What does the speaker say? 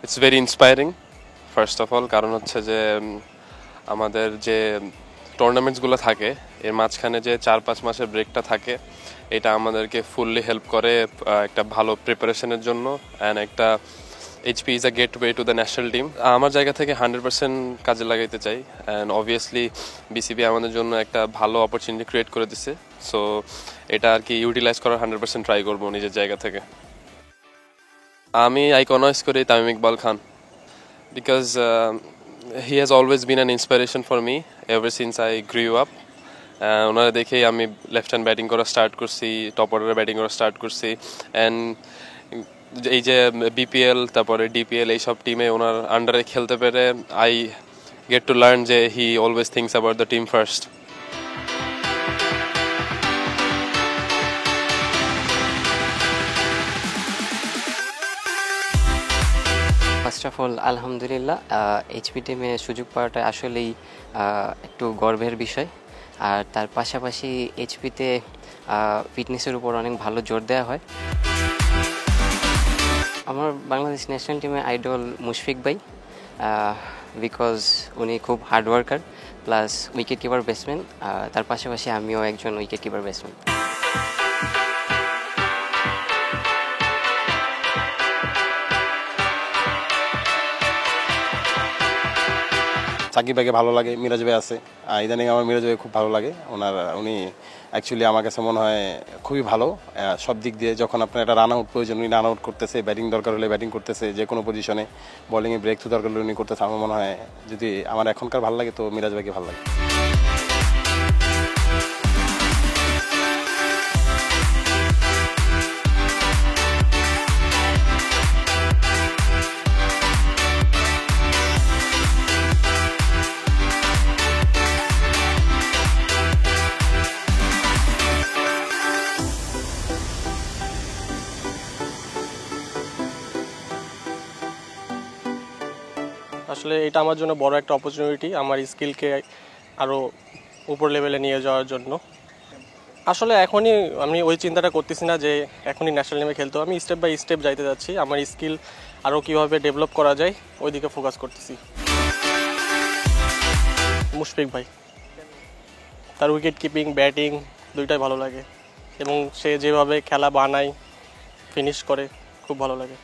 It's very inspiring first of all, কারণ হচ্ছে যে আমাদের যে টুর্নামেন্টসগুলো থাকে এর মাঝখানে যে 4-5 মাসের ব্রেকটা থাকে, এটা আমাদেরকে ফুললি হেল্প করে একটা ভালো প্রিপারেশনের জন্য। অ্যান্ড একটা HP is a gateway to the national team. আমার জায়গা থেকে 100% কাজে লাগাইতে চাই। অ্যান্ড অবভিয়াসলি বিসিবি আমাদের জন্য একটা ভালো অপরচুনিটি ক্রিয়েট করে দিছে, সো এটা আর কি ইউটিলাইজ করার 100% ট্রাই করবো নিজের জায়গা থেকে। আমি আইকনাইজ করি তামিম ইকবাল খান, because he has always been an inspiration for me ever since I grew up. ওনারা দেখেই আমি লেফট হ্যান্ড ব্যাটিং করা স্টার্ট করছি, টপ অর্ডারে ব্যাটিং করা স্টার্ট করছি। অ্যান্ড এই যে বিপিএল তারপরে ডিপিএল এইসব টিমে ওনার আন্ডারে খেলতে পেরে আই গেট টু লার্ন যে he always thinks about the team first. First of all আলহামদুলিল্লাহ, এইচপি টিমে সুযোগ পাওয়াটা আসলেই একটু গর্বের বিষয়। আর তার পাশাপাশি এইচপিতে ফিটনেসের উপর অনেক ভালো জোর দেওয়া হয়। আমার বাংলাদেশ ন্যাশনাল টিমে আইডল মুশফিক ভাই, বিকজ উনি খুব hard worker plus wicket keeper batsman. তার পাশাপাশি আমিও একজন উইকেট কিপার ব্যাটসম্যান। সাকিব ভাইকে ভালো লাগে, মিরাজ ভাই আছে, ইদানিং আমার মিরাজ ভাই খুব ভালো লাগে। উনি অ্যাকচুয়ালি আমার কাছে মনে হয় খুবই ভালো সব দিক দিয়ে। যখন আপনার একটা রান আউট প্রয়োজন উনি রান আউট করতেছে, ব্যাটিং দরকার হলে ব্যাটিং করতেছে, যে কোনো পজিশনে বলিংয়ে ব্রেক থ্রু দরকার হলে উনি করতেছে। আমার মনে হয় যদি আমার এখনকার ভালো লাগে তো মিরাজ ভাইকে ভালো লাগে। আসলে এটা আমার জন্য বড় একটা অপরচুনিটি, আমার স্কিলকে আরও উপর লেভেলে নিয়ে যাওয়ার জন্য। আসলে এখনই আমি ওই চিন্তাটা করতেছি না যে এখনই ন্যাশনাল টিমে খেলতে হবে। আমি স্টেপ বাই স্টেপ যাইতে যাচ্ছি, আমার স্কিল আরও কীভাবে ডেভেলপ করা যায় ওই দিকে ফোকাস করতেছি। মুশফিক ভাই, তার উইকেট কিপিং ব্যাটিং দুইটাই ভালো লাগে এবং সে যেভাবে খেলা বানায় ফিনিশ করে খুব ভালো লাগে।